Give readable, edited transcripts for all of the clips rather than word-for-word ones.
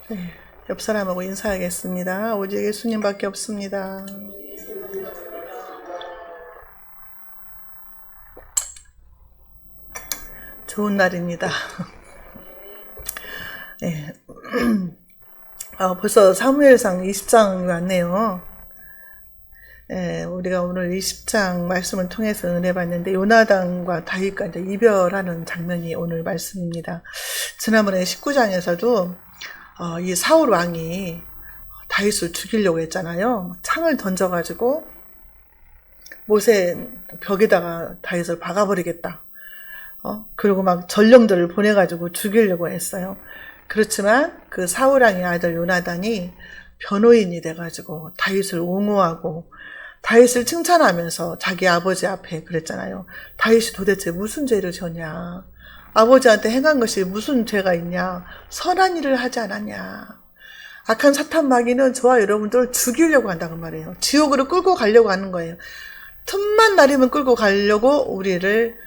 네, 옆 사람하고 인사하겠습니다. 오직 예수님밖에 없습니다. 좋은 날입니다. 네. 벌써 사무엘상 20장이 왔네요. 네, 우리가 오늘 20장 말씀을 통해서 은혜 받는데 요나단과 다윗과 이제 이별하는 장면이 오늘 말씀입니다. 지난번에 19장에서도 이 사울 왕이 다윗을 죽이려고 했잖아요. 창을 던져가지고 모세 벽에다가 다윗을 박아버리겠다. 그리고 막 전령들을 보내가지고 죽이려고 했어요. 그렇지만 그 사울 왕의 아들 요나단이 변호인이 돼가지고 다윗을 옹호하고 다윗을 칭찬하면서 자기 아버지 앞에 그랬잖아요. 다윗이 도대체 무슨 죄를 졌냐? 아버지한테 행한 것이 무슨 죄가 있냐? 선한 일을 하지 않았냐? 악한 사탄 마귀는 저와 여러분들을 죽이려고 한다고 말이에요. 지옥으로 끌고 가려고 하는 거예요. 틈만 나리면 끌고 가려고 우리를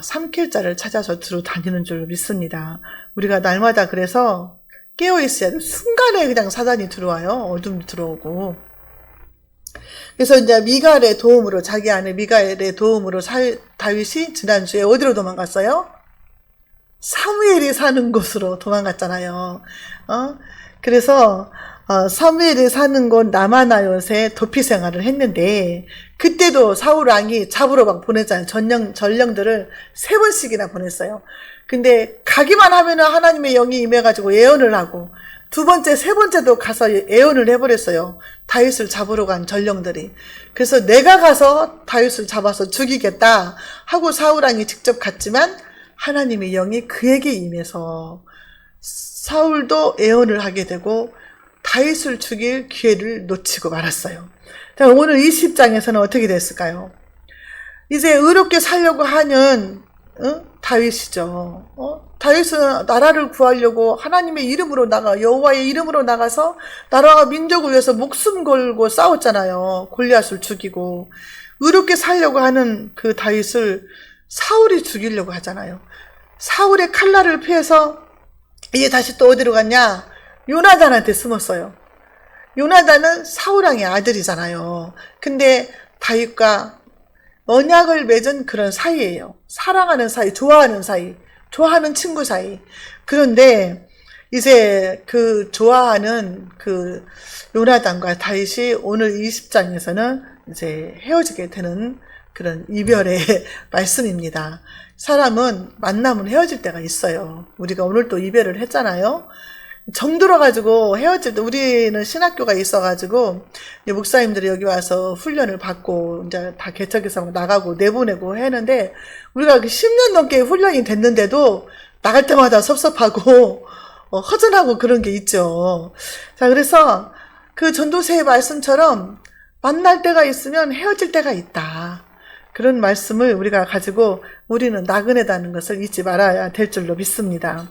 삼킬 자를 찾아서 뒤로 다니는 줄 믿습니다. 우리가 날마다 그래서 깨어있어야 돼요. 순간에 그냥 사단이 들어와요. 어둠이 들어오고. 그래서 이제 미갈의 도움으로, 자기 아내 미갈의 도움으로 다윗이 지난주에 어디로 도망갔어요? 사무엘이 사는 곳으로 도망갔잖아요. 그래서 사무엘이 사는 곳 라마나요트에 도피 생활을 했는데 그때도 사울 왕이 잡으러 막 보냈잖아요. 전령들을 3번씩이나 보냈어요. 근데 가기만 하면은 하나님의 영이 임해가지고 예언을 하고 두 번째, 세 번째도 가서 예언을 해버렸어요. 다윗을 잡으러 간 전령들이. 그래서 내가 가서 다윗을 잡아서 죽이겠다 하고 사울 왕이 직접 갔지만 하나님의 영이 그에게 임해서 사울도 예언을 하게 되고 다윗을 죽일 기회를 놓치고 말았어요. 오늘 20장에서는 어떻게 됐을까요? 이제 의롭게 살려고 하는 다윗이죠. 다윗은 나라를 구하려고 하나님의 이름으로 여호와의 이름으로 나가서 나라와 민족을 위해서 목숨 걸고 싸웠잖아요. 골리앗을 죽이고. 의롭게 살려고 하는 그 다윗을 사울이 죽이려고 하잖아요. 사울의 칼날을 피해서 이제 다시 또 어디로 갔냐? 요나단한테 숨었어요. 요나단은 사울 왕의 아들이잖아요. 근데 다윗과 언약을 맺은 그런 사이예요. 사랑하는 사이, 좋아하는 사이, 좋아하는 친구 사이. 그런데 이제 그 좋아하는 그 요나단과 다윗이 오늘 20장에서는 이제 헤어지게 되는 그런 이별의 말씀입니다. 사람은 만나면 헤어질 때가 있어요. 우리가 오늘 또 이별을 했잖아요. 정들어가지고 헤어질 때, 우리는 신학교가 있어가지고, 목사님들이 여기 와서 훈련을 받고, 이제 다 개척해서 나가고 내보내고 했는데, 우리가 10년 넘게 훈련이 됐는데도, 나갈 때마다 섭섭하고, 허전하고 그런 게 있죠. 자, 그래서 그 전도서의 말씀처럼, 만날 때가 있으면 헤어질 때가 있다. 그런 말씀을 우리가 가지고, 우리는 나그네다는 것을 잊지 말아야 될 줄로 믿습니다.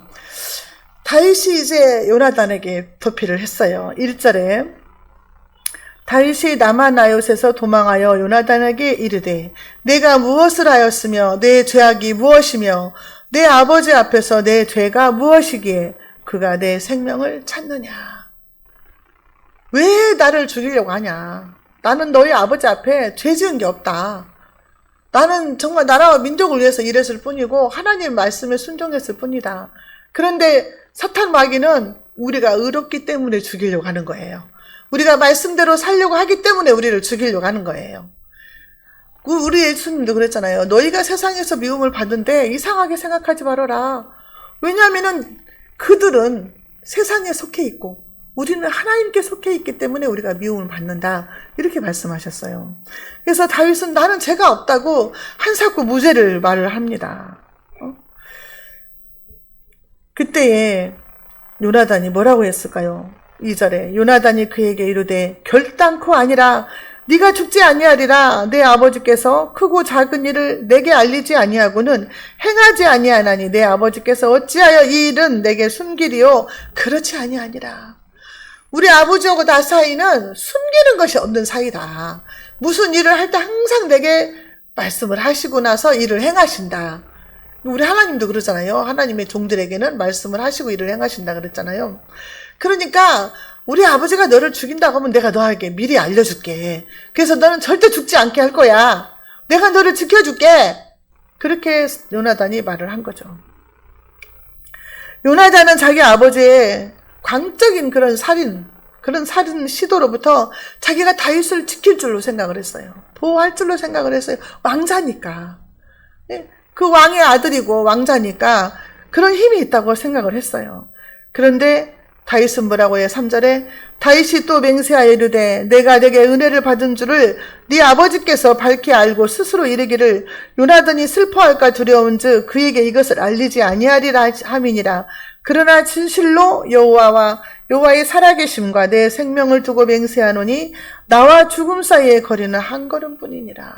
다윗이 이제 요나단에게 도피를 했어요. 1절에 다윗이 라마나요트에서 도망하여 요나단에게 이르되 내가 무엇을 하였으며 내 죄악이 무엇이며 내 아버지 앞에서 내 죄가 무엇이기에 그가 내 생명을 찾느냐. 왜 나를 죽이려고 하냐. 나는 너희 아버지 앞에 죄 지은 게 없다. 나는 정말 나라와 민족을 위해서 일했을 뿐이고 하나님 말씀에 순종했을 뿐이다. 그런데 사탄 마귀는 우리가 의롭기 때문에 죽이려고 하는 거예요. 우리가 말씀대로 살려고 하기 때문에 우리를 죽이려고 하는 거예요. 우리 예수님도 그랬잖아요. 너희가 세상에서 미움을 받는데 이상하게 생각하지 말아라. 왜냐하면은 그들은 세상에 속해 있고 우리는 하나님께 속해 있기 때문에 우리가 미움을 받는다. 이렇게 말씀하셨어요. 그래서 다윗은 나는 죄가 없다고 한사코 무죄를 말을 합니다. 그때에 요나단이 뭐라고 했을까요? 2절에 요나단이 그에게 이르되 결단코 아니라 네가 죽지 아니하리라. 내 아버지께서 크고 작은 일을 내게 알리지 아니하고는 행하지 아니하나니 내 아버지께서 어찌하여 이 일은 내게 숨기리요? 그렇지 아니하니라. 우리 아버지하고 나 사이는 숨기는 것이 없는 사이다. 무슨 일을 할 때 항상 내게 말씀을 하시고 나서 일을 행하신다. 우리 하나님도 그러잖아요. 하나님의 종들에게는 말씀을 하시고 일을 행하신다 그랬잖아요. 그러니까 우리 아버지가 너를 죽인다고 하면 내가 너에게 미리 알려줄게. 그래서 너는 절대 죽지 않게 할 거야. 내가 너를 지켜줄게. 그렇게 요나단이 말을 한 거죠. 요나단은 자기 아버지의 광적인 그런 살인 시도로부터 자기가 다윗을 지킬 줄로 생각을 했어요. 보호할 줄로 생각을 했어요. 왕자니까. 그 왕의 아들이고 왕자니까 그런 힘이 있다고 생각을 했어요. 그런데 다윗은 뭐라고 해요? 3절에 다윗이 또 맹세하여 이르되 내가 내게 은혜를 받은 줄을 네 아버지께서 밝히 알고 스스로 이르기를 요나단이 슬퍼할까 두려운즉 그에게 이것을 알리지 아니하리라 함이니라. 그러나 진실로 여호와의 살아계심과 내 생명을 두고 맹세하노니 나와 죽음 사이의 거리는 한 걸음뿐이니라.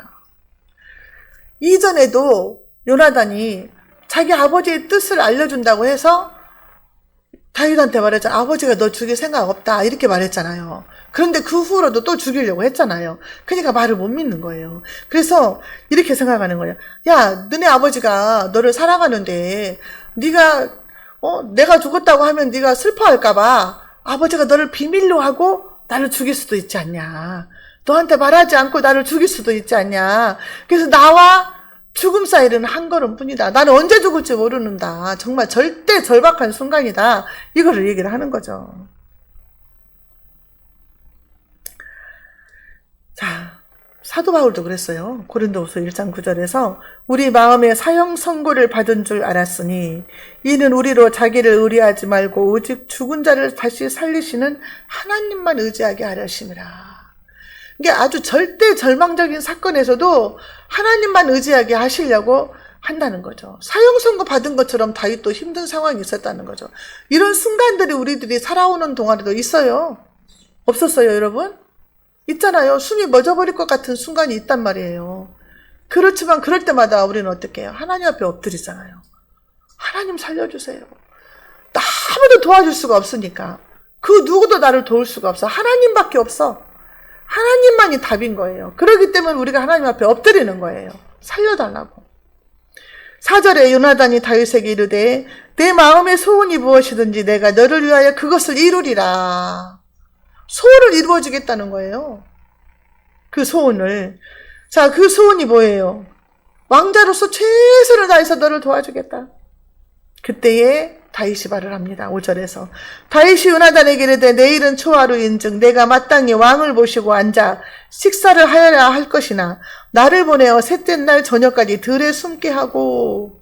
이전에도 요나단이 자기 아버지의 뜻을 알려준다고 해서 다윗한테 말했잖아. 아버지가 너 죽일 생각 없다 이렇게 말했잖아요. 그런데 그 후로도 또 죽이려고 했잖아요. 그러니까 말을 못 믿는 거예요. 그래서 이렇게 생각하는 거예요. 야, 너네 아버지가 너를 사랑하는데 내가 죽었다고 하면 네가 슬퍼할까 봐 아버지가 너를 비밀로 하고 나를 죽일 수도 있지 않냐. 너한테 말하지 않고 나를 죽일 수도 있지 않냐. 그래서 나와 죽음 사이는 한 걸음뿐이다. 나는 언제 죽을지 모르는다. 정말 절대 절박한 순간이다. 이거를 얘기를 하는 거죠. 자, 사도 바울도 그랬어요. 고린도후서 1장 9절에서 우리 마음에 사형 선고를 받은 줄 알았으니 이는 우리로 자기를 의뢰하지 말고 오직 죽은 자를 다시 살리시는 하나님만 의지하게 하려심이라. 이게 아주 절대 절망적인 사건에서도 하나님만 의지하게 하시려고 한다는 거죠. 사형 선고 받은 것처럼 다윗도 힘든 상황이 있었다는 거죠. 이런 순간들이 우리들이 살아오는 동안에도 있어요. 없었어요, 여러분? 있잖아요. 숨이 멎어버릴 것 같은 순간이 있단 말이에요. 그렇지만 그럴 때마다 우리는 어떻게 해요? 하나님 앞에 엎드리잖아요. 하나님 살려주세요. 아무도 도와줄 수가 없으니까. 그 누구도 나를 도울 수가 없어. 하나님밖에 없어. 하나님만이 답인 거예요. 그렇기 때문에 우리가 하나님 앞에 엎드리는 거예요. 살려달라고. 4절에 요나단이 다윗에게 이르되 내 마음의 소원이 무엇이든지 내가 너를 위하여 그것을 이루리라. 소원을 이루어주겠다는 거예요. 그 소원을. 자, 그 소원이 뭐예요? 왕자로서 최선을 다해서 너를 도와주겠다. 그때에 다윗이 말을 합니다. 5절에서 다윗이 요나단에게 이르되 내일은 초하루인즉 내가 마땅히 왕을 모시고 앉아 식사를 하여야 할 것이나 나를 보내어 셋째 날 저녁까지 들에 숨게 하고.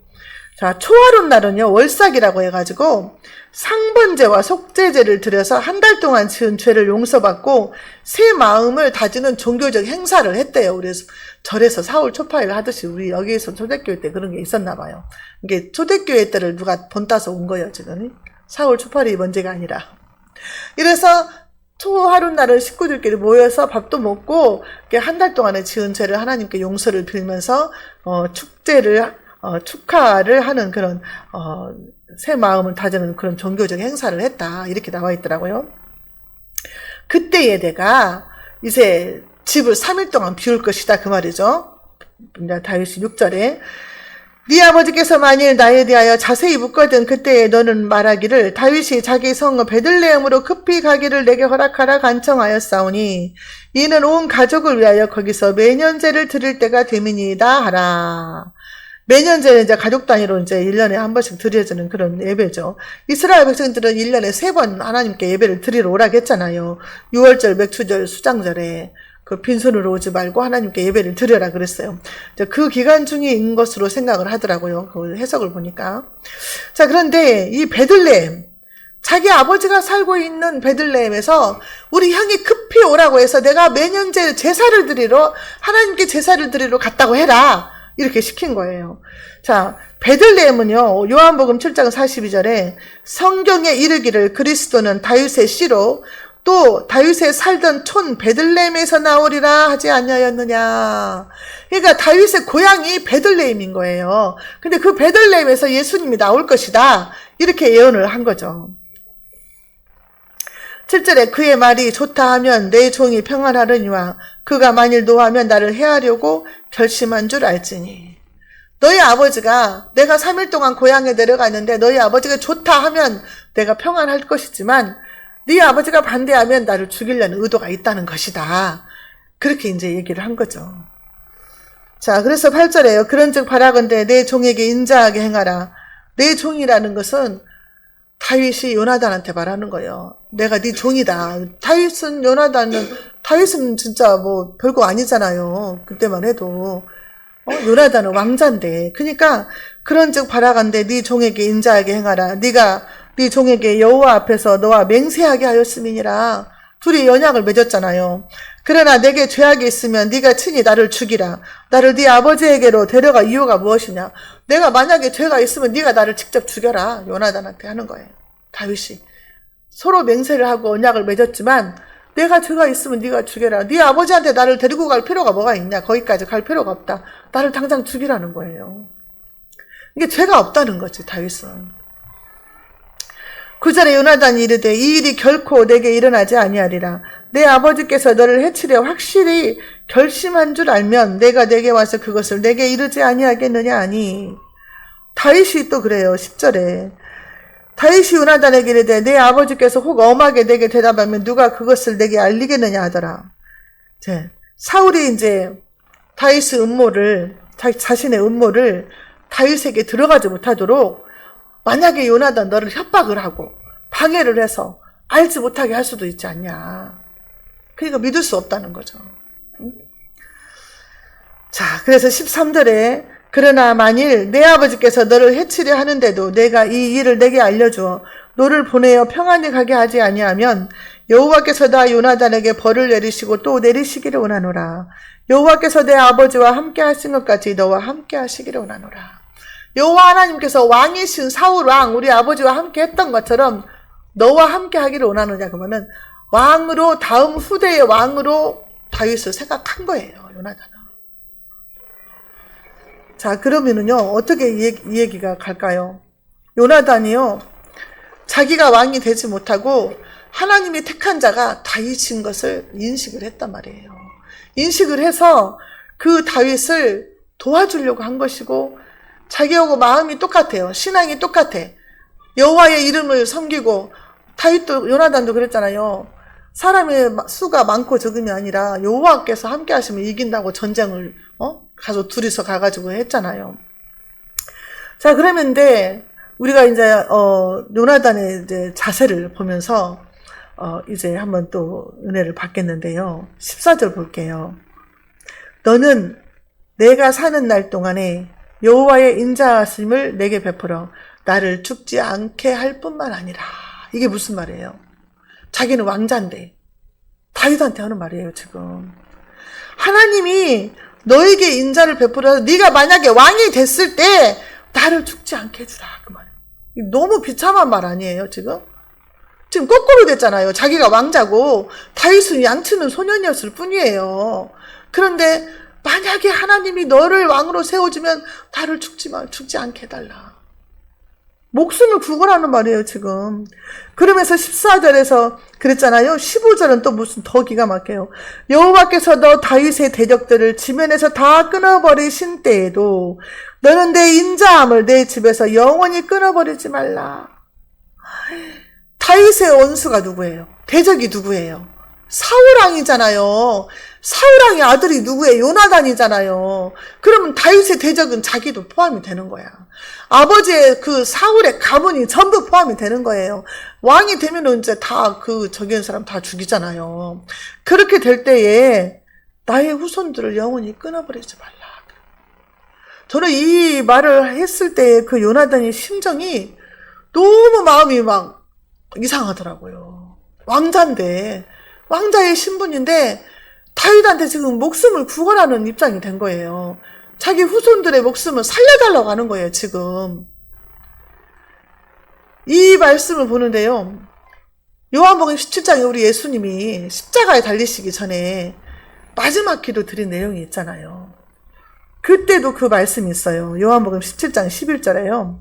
자, 초하루 날은요 월삭이라고 해가지고 상번제와 속죄제를 드려서 한 달 동안 지은 죄를 용서받고 새 마음을 다지는 종교적 행사를 했대요. 그래서 절에서 사울 초파일 하듯이 우리 여기에서 초대교회 때 그런 게 있었나 봐요. 이게 초대교회 때를 누가 본따서 온 거예요, 지금. 사울 초파일이 문제가 아니라. 이래서 초하루 날을 식구들끼리 모여서 밥도 먹고 한 달 동안에 지은 죄를 하나님께 용서를 빌면서 축하를 하는 그런 새 마음을 다지는 그런 종교적 행사를 했다. 이렇게 나와 있더라고요. 그때에 내가 이제 집을 3일 동안 비울 것이다. 그 말이죠. 다윗이 6절에 네 아버지께서 만일 나에 대하여 자세히 묻거든 그때에 너는 말하기를 다윗이 자기 성 베들레헴으로 급히 가기를 내게 허락하라 간청하였사오니 이는 온 가족을 위하여 거기서 매년제를 드릴 때가 됨이니이다 하라. 매년제는 이제 가족 단위로 이제 1년에 한 번씩 드려지는 그런 예배죠. 이스라엘 백성들은 1년에 3번 하나님께 예배를 드리러 오라고 했잖아요. 6월절, 맥추절, 수장절에 그 빈손으로 오지 말고 하나님께 예배를 드려라 그랬어요. 그 기간 중인 것으로 생각을 하더라고요. 그 해석을 보니까. 자, 그런데 이 베들레헴, 자기 아버지가 살고 있는 베들레헴에서 우리 형이 급히 오라고 해서 내가 매년제 제사를 드리러 하나님께 제사를 드리러 갔다고 해라. 이렇게 시킨 거예요. 자, 베들레헴은요, 요한복음 7장 42절에 성경에 이르기를 그리스도는 다윗의 씨로 또 다윗의 살던 촌 베들레헴에서 나오리라 하지 아니하였느냐. 그러니까 다윗의 고향이 베들레헴인 거예요. 근데 그 베들레헴에서 예수님이 나올 것이다. 이렇게 예언을 한 거죠. 7절에 그의 말이 좋다 하면 내 종이 평안하려니와 그가 만일 노하면 나를 해하려고 결심한 줄 알지니. 너희 아버지가 내가 3일 동안 고향에 내려가는데 너희 아버지가 좋다 하면 내가 평안할 것이지만 네 아버지가 반대하면 나를 죽이려는 의도가 있다는 것이다. 그렇게 이제 얘기를 한 거죠. 자, 그래서 8절에요. 그런즉 바라건대 내 종에게 인자하게 행하라. 내 종이라는 것은 다윗이 요나단한테 말하는 거예요. 내가 네 종이다. 다윗은 진짜 뭐 별거 아니잖아요. 그때만 해도. 요나단은 왕자인데. 그러니까 그런즉 바라건대 네 종에게 인자하게 행하라. 네가 네 종에게 여호와 앞에서 너와 맹세하게 하였음이니라. 둘이 연약을 맺었잖아요. 그러나 내게 죄악이 있으면 네가 친히 나를 죽이라. 나를 네 아버지에게로 데려가 이유가 무엇이냐. 내가 만약에 죄가 있으면 네가 나를 직접 죽여라. 요나단한테 하는 거예요. 다윗이. 서로 맹세를 하고 언약을 맺었지만 내가 죄가 있으면 네가 죽여라. 네 아버지한테 나를 데리고 갈 필요가 뭐가 있냐. 거기까지 갈 필요가 없다. 나를 당장 죽이라는 거예요. 이게 죄가 없다는 거지, 다윗은. 9절에 요나단이 이르되 이 일이 결코 내게 일어나지 아니하리라. 내 아버지께서 너를 해치려 확실히 결심한 줄 알면 내가 내게 와서 그것을 내게 이르지 아니하겠느냐 하니. 다윗이 또 그래요. 10절에 다윗이 요나단에게 이르되 내 아버지께서 혹 엄하게 내게 대답하면 누가 그것을 내게 알리겠느냐 하더라. 사울이 이제 다윗의 음모를, 자신의 음모를 다윗에게 들어가지 못하도록 만약에 요나단 너를 협박을 하고 방해를 해서 알지 못하게 할 수도 있지 않냐. 그러니까 믿을 수 없다는 거죠. 자, 그래서 13절에 그러나 만일 내 아버지께서 너를 해치려 하는데도 내가 이 일을 내게 알려주어 너를 보내어 평안히 가게 하지 아니하면 여호와께서 나 요나단에게 벌을 내리시고 또 내리시기를 원하노라. 여호와께서 내 아버지와 함께 하신 것 같이 너와 함께 하시기를 원하노라. 여호와 하나님께서 왕이신 사울 왕 우리 아버지와 함께 했던 것처럼 너와 함께 하기를 원하느냐. 그러면은 왕으로 다음 후대의 왕으로 다윗을 생각한 거예요. 요나단은. 자, 그러면은요 어떻게 이 얘기가 갈까요? 요나단이요 자기가 왕이 되지 못하고 하나님이 택한 자가 다윗인 것을 인식을 했단 말이에요. 인식을 해서 그 다윗을 도와주려고 한 것이고 자기하고 마음이 똑같아요. 신앙이 똑같아. 여호와의 이름을 섬기고 다윗도 요나단도 그랬잖아요. 사람의 수가 많고 적음이 아니라 여호와께서 함께 하시면 이긴다고 전쟁을 가서 둘이서 가가지고 했잖아요. 자, 그러면 우리가 이제 요나단의 이제 자세를 보면서 이제 한번 또 은혜를 받겠는데요. 14절 볼게요. 너는 내가 사는 날 동안에 여호와의 인자하심을 내게 베풀어 나를 죽지 않게 할 뿐만 아니라. 이게 무슨 말이에요? 자기는 왕자인데 다윗한테 하는 말이에요. 지금 하나님이 너에게 인자를 베풀어서 네가 만약에 왕이 됐을 때 나를 죽지 않게 해주라. 그 말이에요. 너무 비참한 말 아니에요? 지금 거꾸로 됐잖아요. 자기가 왕자고 다윗은 양치는 소년이었을 뿐이에요. 그런데 만약에 하나님이 너를 왕으로 세워주면 나를 죽지 않게 해달라. 목숨을 구걸하는 말이에요, 지금. 그러면서 14절에서 그랬잖아요. 15절은 또 무슨 더 기가 막혀요. 여호와께서 너 다윗의 대적들을 지면에서 다 끊어버리신 때에도 너는 내 인자함을 내 집에서 영원히 끊어버리지 말라. 다윗의 원수가 누구예요? 대적이 누구예요? 사울왕이잖아요. 사울왕의 아들이 누구예요? 요나단이잖아요. 그러면 다윗의 대적은 자기도 포함이 되는 거야. 아버지의 그 사울의 가문이 전부 포함이 되는 거예요. 왕이 되면은 이제 다 저기 있는 사람 다 죽이잖아요. 그렇게 될 때에 나의 후손들을 영원히 끊어버리지 말라. 저는 이 말을 했을 때 그 요나단의 심정이 너무 마음이 막 이상하더라고요. 왕자인데, 왕자의 신분인데 다윗한테 지금 목숨을 구걸하는 입장이 된 거예요. 자기 후손들의 목숨을 살려달라고 하는 거예요, 지금. 이 말씀을 보는데요. 요한복음 17장에 우리 예수님이 십자가에 달리시기 전에 마지막 기도 드린 내용이 있잖아요. 그때도 그 말씀이 있어요. 요한복음 17장 11절에요.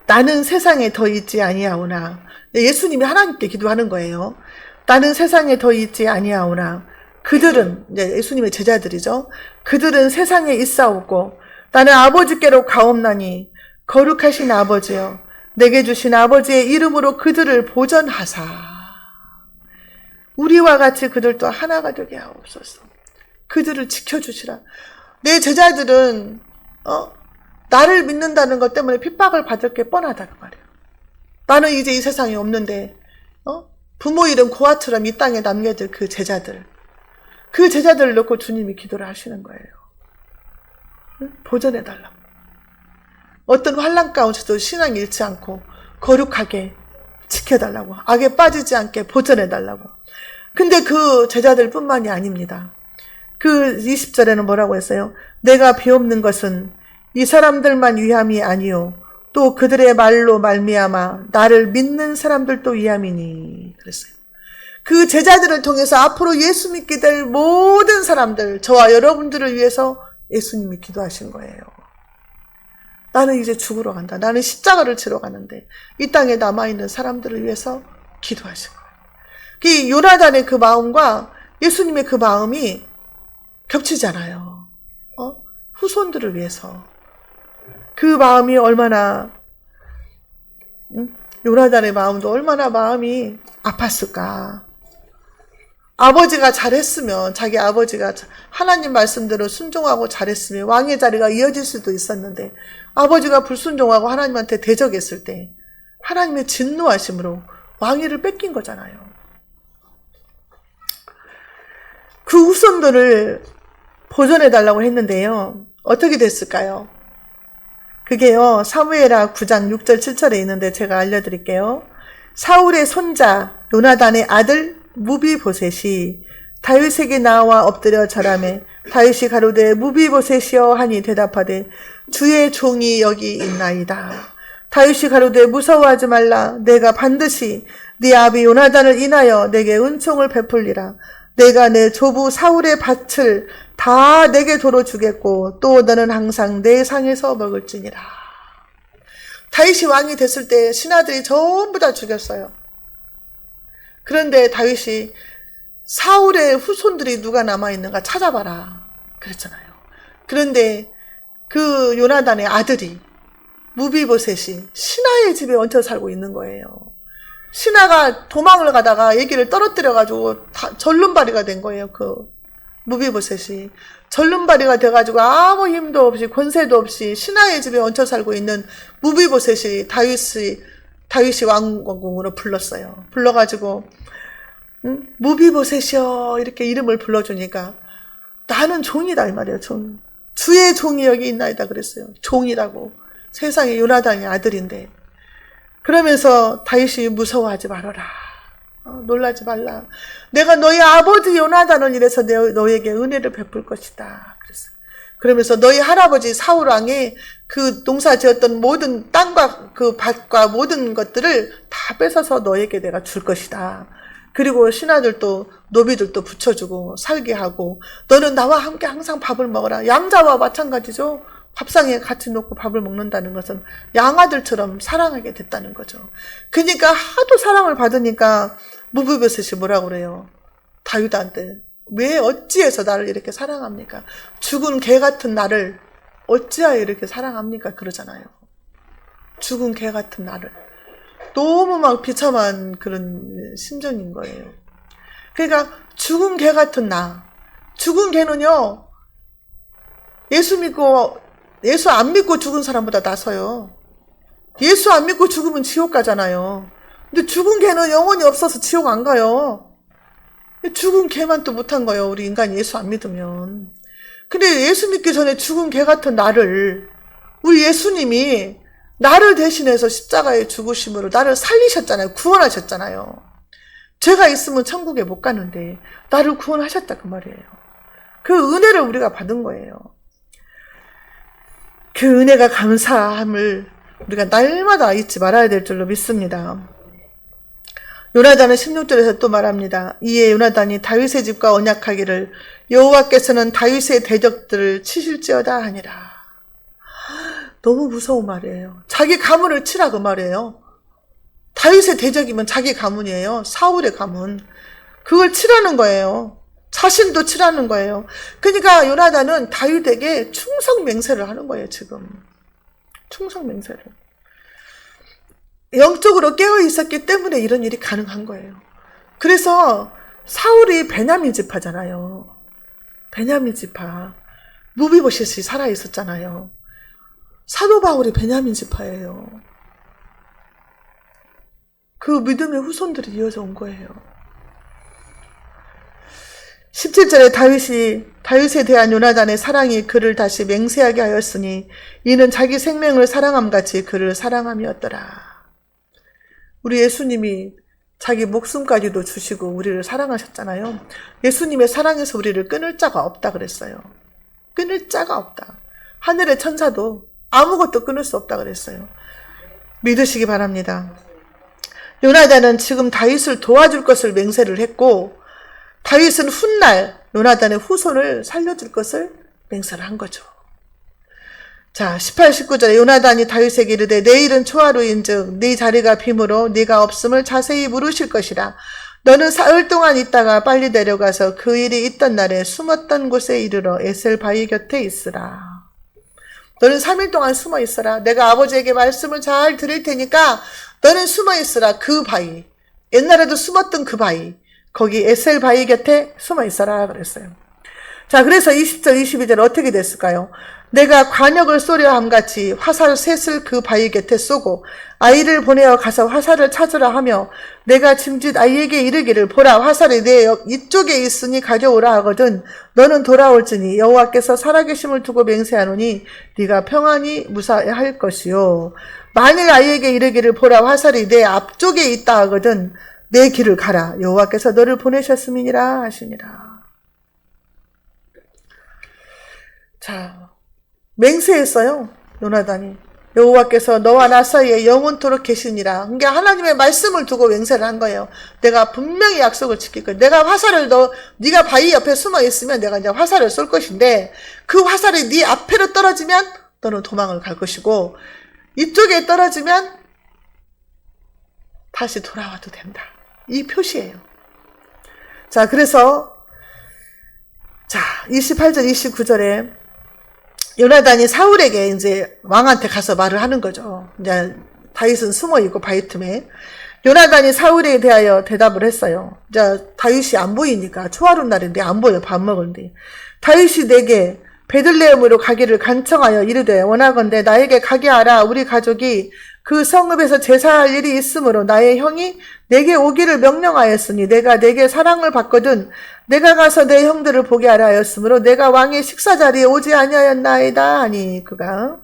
나는 세상에 더 있지 아니하오나. 예수님이 하나님께 기도하는 거예요. 나는 세상에 더 있지 아니하오나 그들은 이제 예수님의 제자들이죠. 그들은 세상에 있사오고 나는 아버지께로 가옵나니 거룩하신 아버지여 내게 주신 아버지의 이름으로 그들을 보전하사 우리와 같이 그들도 하나가 되게 하옵소서. 그들을 지켜주시라. 내 제자들은 나를 믿는다는 것 때문에 핍박을 받을 게 뻔하다 그 말이에요. 나는 이제 이 세상에 없는데 부모 이름 고아처럼 이 땅에 남겨질 그 제자들을 놓고 주님이 기도를 하시는 거예요. 보전해달라고. 어떤 환난 가운데서도 신앙 잃지 않고 거룩하게 지켜달라고. 악에 빠지지 않게 보전해달라고. 근데 그 제자들 뿐만이 아닙니다. 그 20절에는 뭐라고 했어요? 내가 비옵는 것은 이 사람들만 위함이 아니요 또 그들의 말로 말미암아 나를 믿는 사람들도 위함이니 그랬어요. 그 제자들을 통해서 앞으로 예수 믿게 될 모든 사람들, 저와 여러분들을 위해서 예수님이 기도하신 거예요. 나는 이제 죽으러 간다. 나는 십자가를 지러 가는데 이 땅에 남아있는 사람들을 위해서 기도하신 거예요. 그 요나단의 그 마음과 예수님의 그 마음이 겹치잖아요. 후손들을 위해서. 그 마음이 얼마나, 요나단의 마음도 얼마나 마음이 아팠을까. 아버지가 잘했으면, 자기 아버지가 하나님 말씀대로 순종하고 잘했으면 왕의 자리가 이어질 수도 있었는데, 아버지가 불순종하고 하나님한테 대적했을 때, 하나님의 진노하심으로 왕위를 뺏긴 거잖아요. 그 후손들을 보존해달라고 했는데요. 어떻게 됐을까요? 그게요, 사무엘하 9장 6절 7절에 있는데 제가 알려드릴게요. 사울의 손자 요나단의 아들 무비보셋이 다윗에게 나와 엎드려 절하매 다윗이 가로되 무비보셋이여 하니 대답하되 주의 종이 여기 있나이다. 다윗이 가로되 무서워하지 말라. 내가 반드시 네 아비 요나단을 인하여 내게 은총을 베풀리라. 내가 내 조부 사울의 밭을 다 내게 도로 주겠고 또 너는 항상 내 상에서 먹을지니라. 다윗이 왕이 됐을 때 신하들이 전부 다 죽였어요. 그런데 다윗이 사울의 후손들이 누가 남아있는가 찾아봐라 그랬잖아요. 그런데 그 요나단의 아들이 무비보셋이 신하의 집에 얹혀 살고 있는 거예요. 신하가 도망을 가다가 얘기를 떨어뜨려가지고 절름발이가 된 거예요. 그 무비보셋이 절름발이가 돼가지고 아무 힘도 없이 권세도 없이 신하의 집에 얹혀 살고 있는 무비보셋이 다윗이 왕궁으로 불렀어요. 불러가지고 무비보셋이여 이렇게 이름을 불러주니까 나는 종이다 이 말이에요. 종. 주의 종이 여기 있나이다 그랬어요. 종이라고. 세상에 요나단의 아들인데. 그러면서 다윗이 무서워하지 말아라. 놀라지 말라. 내가 너희 아버지 요나단을 이래서 너에게 은혜를 베풀 것이다. 그랬어요. 그러면서 너희 할아버지 사울왕이 그 농사 지었던 모든 땅과 그 밭과 모든 것들을 다 뺏어서 너에게 내가 줄 것이다. 그리고 신하들도 노비들도 붙여주고 살게 하고 너는 나와 함께 항상 밥을 먹어라. 양자와 마찬가지죠. 밥상에 같이 놓고 밥을 먹는다는 것은 양아들처럼 사랑하게 됐다는 거죠. 그러니까 하도 사랑을 받으니까 무비보셋이 뭐라고 그래요? 다윗한테 왜 어찌해서 나를 이렇게 사랑합니까? 죽은 개 같은 나를 어찌하여 이렇게 사랑합니까? 그러잖아요. 죽은 개 같은 나를. 너무 막 비참한 그런 심정인 거예요. 그러니까 죽은 개 같은 나. 죽은 개는요. 예수 안 믿고 죽은 사람보다 나서요. 예수 안 믿고 죽으면 지옥 가잖아요. 근데 죽은 개는 영혼이 없어서 지옥 안 가요. 죽은 개만 또 못한 거예요. 우리 인간이 예수 안 믿으면. 근데 예수 믿기 전에 죽은 개 같은 나를 우리 예수님이 나를 대신해서 십자가에 죽으심으로 나를 살리셨잖아요. 구원하셨잖아요. 죄가 있으면 천국에 못 가는데 나를 구원하셨다 그 말이에요. 그 은혜를 우리가 받은 거예요. 그 은혜가 감사함을 우리가 날마다 잊지 말아야 될 줄로 믿습니다. 요나단은 16절에서 또 말합니다. 이에 요나단이 다윗의 집과 언약하기를 여호와께서는 다윗의 대적들을 치실지어다 하니라. 너무 무서운 말이에요. 자기 가문을 치라 그 말이에요. 다윗의 대적이면 자기 가문이에요. 사울의 가문. 그걸 치라는 거예요. 자신도 치라는 거예요. 그러니까 요나단은 다윗에게 충성 맹세를 하는 거예요, 지금. 충성 맹세를. 영적으로 깨어 있었기 때문에 이런 일이 가능한 거예요. 그래서 사울이 베냐민 지파잖아요. 베냐민 지파. 무비보셋이 살아 있었잖아요. 사도 바울이 베냐민 지파예요. 그 믿음의 후손들이 이어져 온 거예요. 17절에 다윗에 대한 요나단의 사랑이 그를 다시 맹세하게 하였으니 이는 자기 생명을 사랑함같이 그를 사랑함이었더라. 우리 예수님이 자기 목숨까지도 주시고 우리를 사랑하셨잖아요. 예수님의 사랑에서 우리를 끊을 자가 없다 그랬어요. 끊을 자가 없다. 하늘의 천사도 아무것도 끊을 수 없다 그랬어요. 믿으시기 바랍니다. 요나단은 지금 다윗을 도와줄 것을 맹세를 했고 다윗은 훗날 요나단의 후손을 살려줄 것을 맹세를 한 거죠. 자, 18, 19절에 요나단이 다윗에게 이르되 내일은 초하루인즉 네 자리가 빔으로 네가 없음을 자세히 물으실 것이라. 너는 사흘 동안 있다가 빨리 내려가서 그 일이 있던 날에 숨었던 곳에 이르러 에셀 바위 곁에 있으라. 너는 3일 동안 숨어 있어라. 내가 아버지에게 말씀을 잘 드릴 테니까 너는 숨어 있으라. 그 바위. 옛날에도 숨었던 그 바위. 거기 에셀 바위 곁에 숨어 있어라 그랬어요. 자, 그래서 20절 22절 어떻게 됐을까요? 내가 관역을 쏘려 함같이 화살 셋을 그 바위 곁에 쏘고 아이를 보내어 가서 화살을 찾으라 하며 내가 짐짓 아이에게 이르기를 보라 화살이 내 이쪽에 있으니 가져오라 하거든 너는 돌아올지니 여호와께서 살아계심을 두고 맹세하노니 네가 평안히 무사할 것이요. 만일 아이에게 이르기를 보라 화살이 내 앞쪽에 있다 하거든 내 길을 가라. 여호와께서 너를 보내셨음이니라 하시니라. 자, 맹세했어요. 요나단이. 여호와께서 너와 나 사이에 영원토록 계시니라. 그러니까 하나님의 말씀을 두고 맹세를 한 거예요. 내가 분명히 약속을 지킬 거야. 내가 화살을 네가 바위 옆에 숨어 있으면 내가 이제 화살을 쏠 것인데 그 화살이 네 앞에로 떨어지면 너는 도망을 갈 것이고 이쪽에 떨어지면 다시 돌아와도 된다. 이 표시예요. 자, 그래서 28절 29절에 요나단이 사울에게 이제 왕한테 가서 말을 하는 거죠. 이제 다윗은 숨어 있고 바위 틈에 요나단이 사울에 대하여 대답을 했어요. 이제 다윗이 안 보이니까 초하루 날인데 안 보여. 밥 먹을때 다윗이 내게 베들레헴으로 가기를 간청하여 이르되 원하건대 나에게 가게 하라. 우리 가족이 그 성읍에서 제사할 일이 있으므로 나의 형이 내게 오기를 명령하였으니 내가 내게 사랑을 받거든 내가 가서 내 형들을 보게 하라 하였으므로 내가 왕의 식사 자리에 오지 아니하였나이다 하니 그가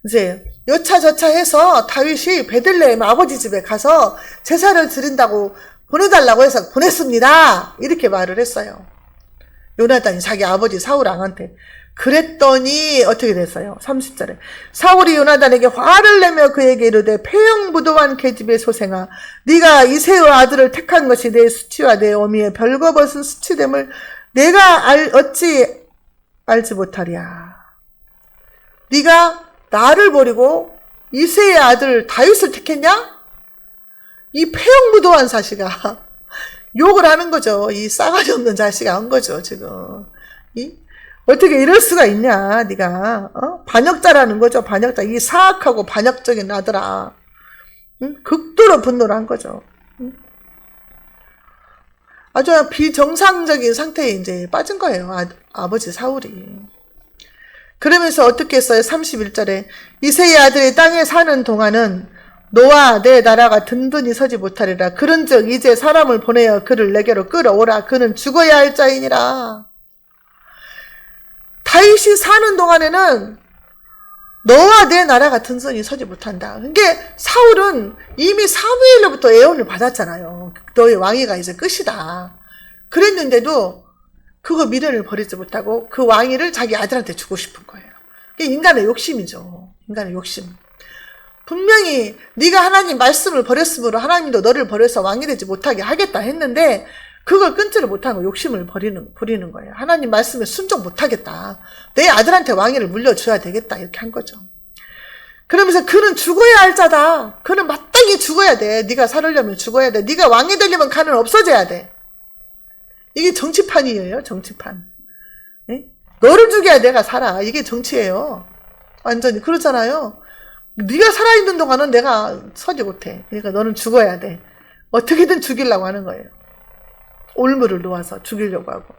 이제 여차저차 해서 다윗이 베들레헴 아버지 집에 가서 제사를 드린다고 보내달라고 해서 보냈습니다. 이렇게 말을 했어요. 요나단이 자기 아버지 사울 왕한테. 그랬더니 어떻게 됐어요? 30절에 사울이 요나단에게 화를 내며 그에게 이르되 폐영부도한 계집의 소생아 네가 이새의 아들을 택한 것이 내 수치와 내 어미의 별거벗은 수치됨을 내가 어찌 알지 못하랴. 네가 나를 버리고 이새의 아들 다윗을 택했냐? 이 폐영부도한 자식아 욕을 하는 거죠. 이 싸가지 없는 자식아 한 거죠 지금. 어떻게 이럴 수가 있냐, 네가 반역자라는 거죠. 반역자. 이 사악하고 반역적인 아들아. 극도로 분노를 한 거죠. 아주 비정상적인 상태에 이제 빠진 거예요. 아버지 사울이. 그러면서 어떻게 했어요? 31절에 이새의 아들이 땅에 사는 동안은 너와 내 나라가 든든히 서지 못하리라. 그런즉 이제 사람을 보내어 그를 내게로 끌어오라. 그는 죽어야 할 자이니라. 다윗이 사는 동안에는 너와 내 나라가 든든히 서지 못한다. 그러니까 사울은 이미 사무엘로부터 예언을 받았잖아요. 너의 왕위가 이제 끝이다. 그랬는데도 그거 미련을 버리지 못하고 그 왕위를 자기 아들한테 주고 싶은 거예요. 이게 인간의 욕심이죠. 인간의 욕심. 분명히 네가 하나님 말씀을 버렸으므로 하나님도 너를 버려서 왕이 되지 못하게 하겠다 했는데 그걸 끊지를 못하고 욕심을 부리는 거예요. 하나님 말씀에 순종 못하겠다. 내 아들한테 왕위를 물려줘야 되겠다. 이렇게 한 거죠. 그러면서 그는 죽어야 할 자다. 그는 마땅히 죽어야 돼. 네가 살으려면 죽어야 돼. 네가 왕이 되려면 그는 없어져야 돼. 이게 정치판이에요, 정치판. 예? 너를 죽여야 내가 살아. 이게 정치예요. 완전히 그렇잖아요. 네가 살아있는 동안은 내가 서지 못해. 그러니까 너는 죽어야 돼. 어떻게든 죽이려고 하는 거예요. 올무를 놓아서 죽이려고 하고.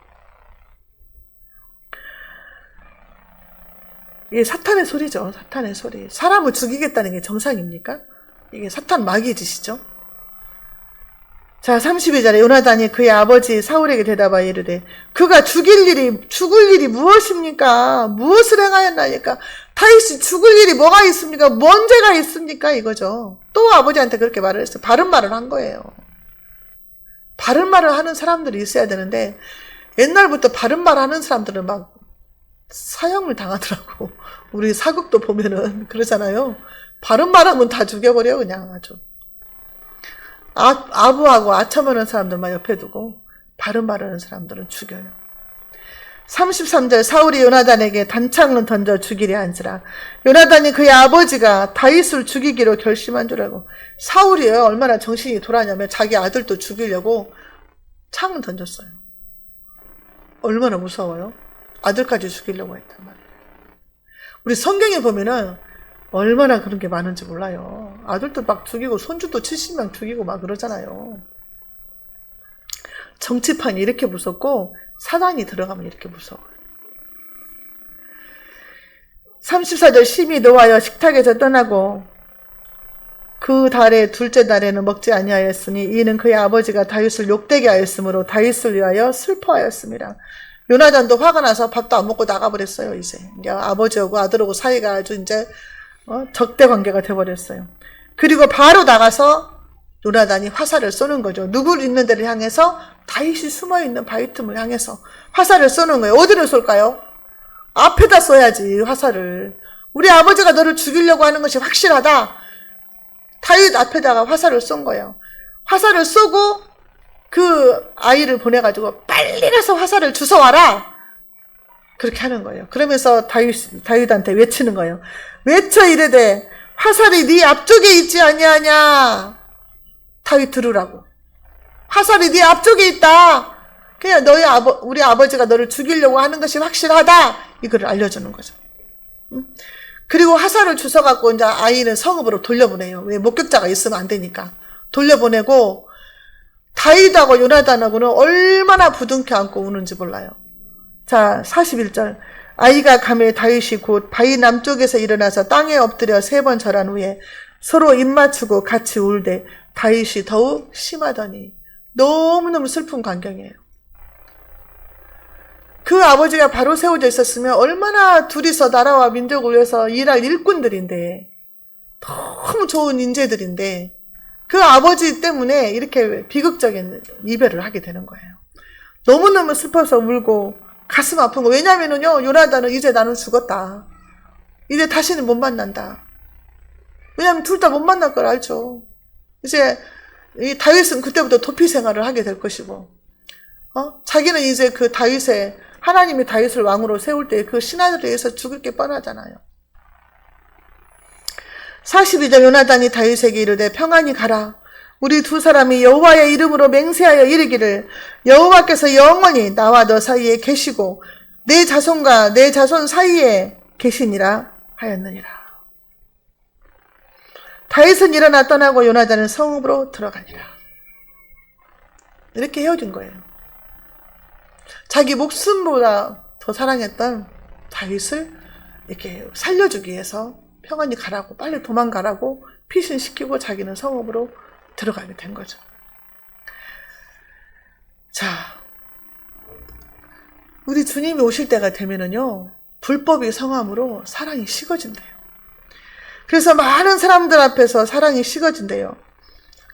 이게 사탄의 소리죠. 사탄의 소리. 사람을 죽이겠다는 게 정상입니까? 이게 사탄 마귀의 짓이죠. 자, 32절에 요나단이 그의 아버지 사울에게 대답하여 이르되 그가 죽을 일이 무엇입니까? 무엇을 행하였나니까? 다윗이 죽을 일이 뭐가 있습니까? 뭔 죄가 있습니까? 이거죠. 또 아버지한테 그렇게 말을 했어요. 바른 말을 한 거예요. 바른 말을 하는 사람들이 있어야 되는데 옛날부터 바른 말 하는 사람들은 막 사형을 당하더라고. 우리 사극도 보면은 그러잖아요. 바른 말하면 다 죽여버려 그냥 아주. 아부하고 아첨하는 사람들만 옆에 두고 바른 말하는 사람들은 죽여요. 33절 사울이 요나단에게 단창을 던져 죽이려 한지라. 요나단이 그의 아버지가 다윗을 죽이기로 결심한 줄 알고. 사울이요 얼마나 정신이 돌아냐면 자기 아들도 죽이려고 창을 던졌어요. 얼마나 무서워요. 아들까지 죽이려고 했단 말이에요. 우리 성경에 보면은 얼마나 그런 게 많은지 몰라요. 아들도 막 죽이고 손주도 70명 죽이고 막 그러잖아요. 정치판이 이렇게 무섭고 사단이 들어가면 이렇게 무서워요. 34절 심히 노하여 식탁에서 떠나고 그 달의 둘째 달에는 먹지 아니하였으니 이는 그의 아버지가 다윗을 욕되게 하였으므로 다윗을 위하여 슬퍼하였습니다. 요나단도 화가 나서 밥도 안 먹고 나가버렸어요. 이제 아버지하고 아들하고 사이가 아주 이제 적대 관계가 돼버렸어요. 그리고 바로 나가서 요나단이 화살을 쏘는 거죠. 누구를 있는 데를 향해서 다윗이 숨어있는 바위 틈을 향해서 화살을 쏘는 거예요. 어디를 쏠까요? 앞에다 쏘야지 화살을. 우리 아버지가 너를 죽이려고 하는 것이 확실하다. 다윗 앞에다가 화살을 쏜 거예요. 화살을 쏘고 그 아이를 보내가지고 빨리 가서 화살을 주워와라. 그렇게 하는 거예요. 그러면서 다윗한테 외치는 거예요. 외쳐 이르되 화살이 네 앞쪽에 있지 아니하냐. 다윗 들으라고. 화살이 네 앞쪽에 있다. 그냥 우리 아버지가 너를 죽이려고 하는 것이 확실하다. 이거를 알려주는 거죠. 그리고 화살을 주워갖고 이제 아이는 성읍으로 돌려보내요. 왜 목격자가 있으면 안 되니까. 돌려보내고 다윗하고 요나단하고는 얼마나 부둥켜 안고 우는지 몰라요. 자, 41절. 아이가 가매 다윗이 곧 바위 남쪽에서 일어나서 땅에 엎드려 3번 절한 후에 서로 입맞추고 같이 울되 다윗이 더욱 심하더니. 너무너무 슬픈 광경이에요. 그 아버지가 바로 세워져 있었으면 얼마나 둘이서 나라와 민족을 위해서 일할 일꾼들인데 너무 좋은 인재들인데 그 아버지 때문에 이렇게 비극적인 이별을 하게 되는 거예요. 너무너무 슬퍼서 울고 가슴 아픈 거. 왜냐면은요, 요나단은 이제 나는 죽었다. 이제 다시는 못 만난다. 왜냐면 둘 다 못 만날 걸 알죠. 이제 이 다윗은 그때부터 도피 생활을 하게 될 것이고, 자기는 이제 그 하나님이 다윗을 왕으로 세울 때 그 신하들에 의해서 죽을 게 뻔하잖아요. 42절 요나단이 다윗에게 이르되 평안히 가라. 우리 두 사람이 여호와의 이름으로 맹세하여 이르기를 여호와께서 영원히 나와 너 사이에 계시고 내 자손과 내 자손 사이에 계시니라 하였느니라. 다윗은 일어나 떠나고 요나단은 성읍으로 들어가니라. 이렇게 헤어진 거예요. 자기 목숨보다 더 사랑했던 다윗을 이렇게 살려주기 위해서 평안히 가라고, 빨리 도망가라고 피신시키고 자기는 성읍으로 들어가게 된 거죠. 자, 우리 주님이 오실 때가 되면은요, 불법이 성함으로 사랑이 식어진대요. 그래서 많은 사람들 앞에서 사랑이 식어진대요.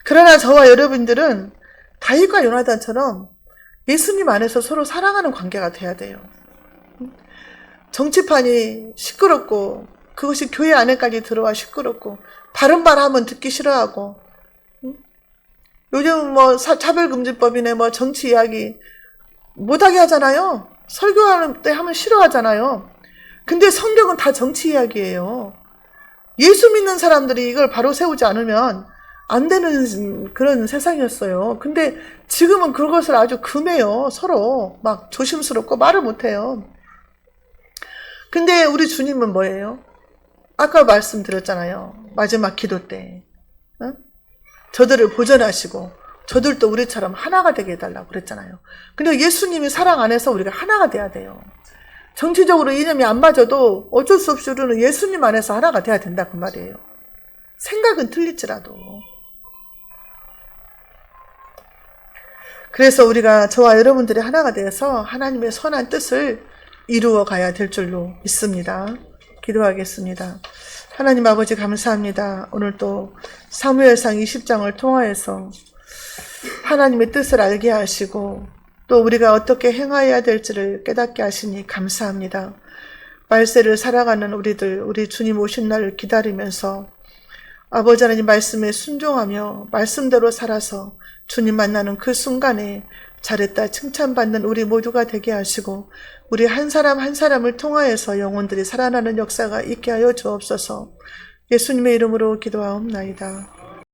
그러나 저와 여러분들은 다윗과 요나단처럼 예수님 안에서 서로 사랑하는 관계가 돼야 돼요. 정치판이 시끄럽고 그것이 교회 안에까지 들어와 시끄럽고 바른 말 하면 듣기 싫어하고 요즘 차별금지법이네 정치 이야기 못하게 하잖아요. 설교하는 때 하면 싫어하잖아요. 근데 성경은 다 정치 이야기예요. 예수 믿는 사람들이 이걸 바로 세우지 않으면 안 되는 그런 세상이었어요. 근데 지금은 그것을 아주 금해요. 서로 막 조심스럽고 말을 못해요. 근데 우리 주님은 뭐예요? 아까 말씀드렸잖아요. 마지막 기도 때 저들을 보전하시고 저들도 우리처럼 하나가 되게 해달라고 그랬잖아요. 근데 예수님이 사랑 안에서 우리가 하나가 돼야 돼요. 정치적으로 이념이 안 맞아도 어쩔 수 없이 우리는 예수님 안에서 하나가 돼야 된다 그 말이에요. 생각은 틀릴지라도. 그래서 우리가 저와 여러분들이 하나가 되어서 하나님의 선한 뜻을 이루어 가야 될 줄로 믿습니다. 기도하겠습니다. 하나님 아버지 감사합니다. 오늘 또 사무엘상 20장을 통하여서 하나님의 뜻을 알게 하시고 또 우리가 어떻게 행하여야 될지를 깨닫게 하시니 감사합니다. 말세를 살아가는 우리들, 우리 주님 오신 날을 기다리면서 아버지 하나님 말씀에 순종하며 말씀대로 살아서 주님 만나는 그 순간에 잘했다 칭찬받는 우리 모두가 되게 하시고 우리 한 사람 한 사람을 통하여서 영혼들이 살아나는 역사가 있게 하여 주옵소서. 예수님의 이름으로 기도하옵나이다.